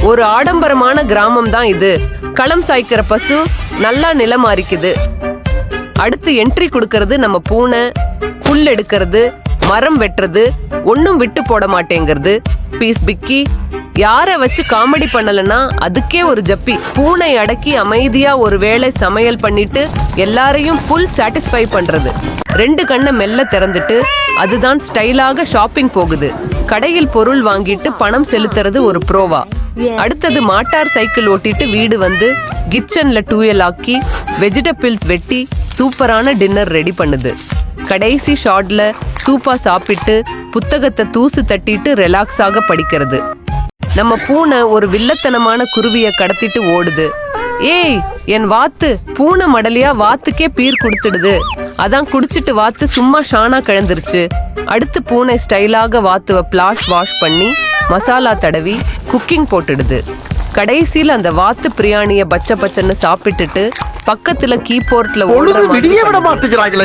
ஒரு ஆடம்பரமான கிராமம் தான் இது. களம் சாய்க்கிற பசு நல்லா நிலமாரிக்குது. அடுத்து என்ட்ரி கொடுக்கறது நம்ம பூனை. புல் எடுக்கிறது, மரம் வெட்டுறது, ஒன்னும் விட்டு போட மாட்டேங்கிறது. பீஸ் பிக்கி யார வச்சு காமெடி பண்ணலன்னா அதுக்கே ஒரு ஜப்பி. பூனை அடக்கி அமைதியா ஒரு வேளை சமையல் பண்ணிட்டு எல்லாரையும் ஃபுல் சாட்டிஸ்ஃபை பண்றது. 2 கண்ணை மெல்ல திறந்துட்டு அதுதான் ஸ்டைலாக ஷாப்பிங் போகுது. கடையில் பொருள் வாங்கிட்டு பணம் செலுத்துறது ஒரு ப்ரோவா. அடுத்தது மாட்டார் சைக்கிள் ஓட்டிட்டு வீடு வந்து கிச்சன்ல டூயல் ஆக்கி வெஜிடபிள்ஸ் வெட்டி சூப்பரான டின்னர் ரெடி பண்ணுது. கடைசி ஷாட்ல சூப்பா சாப்பிட்டு புத்தகத்தை தூசு தட்டிட்டு ரிலாக்ஸாக படிக்கிறது. நம்ம பூனை ஒரு வில்லத்தனமான குருவிய கடத்திட்டு ஓடுது. ஏய் என் வாத்து, பூனை மடலியா வாத்துக்கே பீர் குடுத்துடுது. அதான் குடிச்சிட்டு வாத்து சும்மா ஷானா கிழந்துருச்சு. அடுத்து பூனை ஸ்டைலாக வாத்துவ பிளாஷ் வாஷ் பண்ணி மசாலா தடவி குக்கிங் போட்டுடுது. கடைசியில் அந்த வாத்து பிரியாணிய பச்சை பச்சைன்னு சாப்பிட்டுட்டு பக்கத்துல கீபோர்ட்ல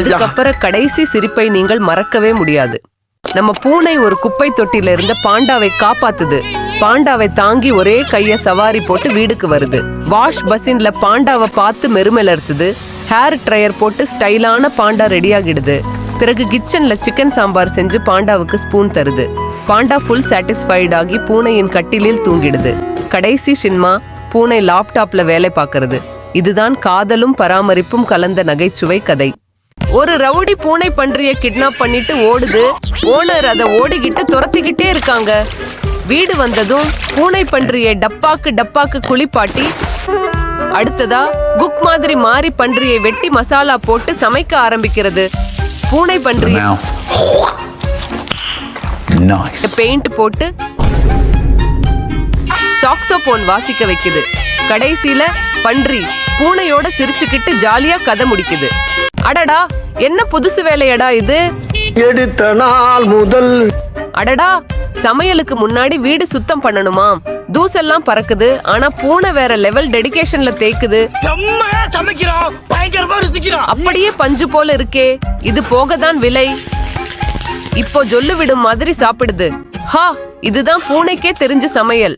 அதுக்கப்புறம் கடைசி சிரிப்பை நீங்கள் மறக்கவே முடியாது. நம்ம பூனை ஒரு குப்பை தொட்டில இருந்த பாண்டாவை காப்பாத்துது. பாண்டாவை தாங்கி ஒரே கைய சவாரி போட்டு வீடுக்கு வருது. வாஷ் பசின்ல பாண்டாவை பார்த்து மெருமெலர்த்துது. ஹேர் ட்ரையர் போட்டு ஸ்டைலான பாண்டா ரெடி ஆகிடுது. பிறகு கிச்சன்ல சிக்கன் சாம்பார் செஞ்சு பாண்டாவுக்கு ஸ்பூன் தருது. பாண்டா ஃபுல் சாட்டிஸ்ஃபைட் ஆகி பூனையின் கட்டிலில் தூங்கிடுது. கடைசி சினிமா பூனை லேப்டாப்ல வேலை பார்க்கறது. இதுதான் காதலும் பராமரிப்பும் கலந்த நகைச்சுவை கதை. ஒரு ரவுடி பூனை பன்றிய கிட்னாப் பண்ணிட்டு ஓடுது. ஓனர் அதை ஓடிக்கிட்டு துரத்திக்கிட்டே இருக்காங்க. வீடு வந்ததும் பூனை பன்றியை டப்பாக்கு குளிப்பாட்டி அடுத்ததா குக் மாதிரி மாறி பன்றியை வெட்டி மசாலா போட்டு சமைக்க ஆரம்பிக்கிறது. பூனை பன்றி பெயிண்ட் போட்டு சாக்ஸோபோன் வாசிக்க வைக்குது. கடைசியில பன்றி பூனையோட சிரிச்சுக்கிட்டு ஜாலியா கதை முடிக்குது. அடடா என்ன புதுசு வேலையடா இது. எடுத்த நாள் முதல் அடடா சமையலுக்கு முன்னாடி வீடு சுத்தம் பண்ணணுமாம். தூசெல்லாம் பறக்குது. ஆனா பூனை வேற லெவல் டெடிகேஷன்ல தேய்க்குது. அப்படியே பஞ்சு போல இருக்கே. இது போகதான் விலை. இப்போ ஜொல்லு விடும் மாதிரி சாப்பிடுது. ஹா, இதுதான் பூனைக்கே தெரிஞ்ச சமையல்.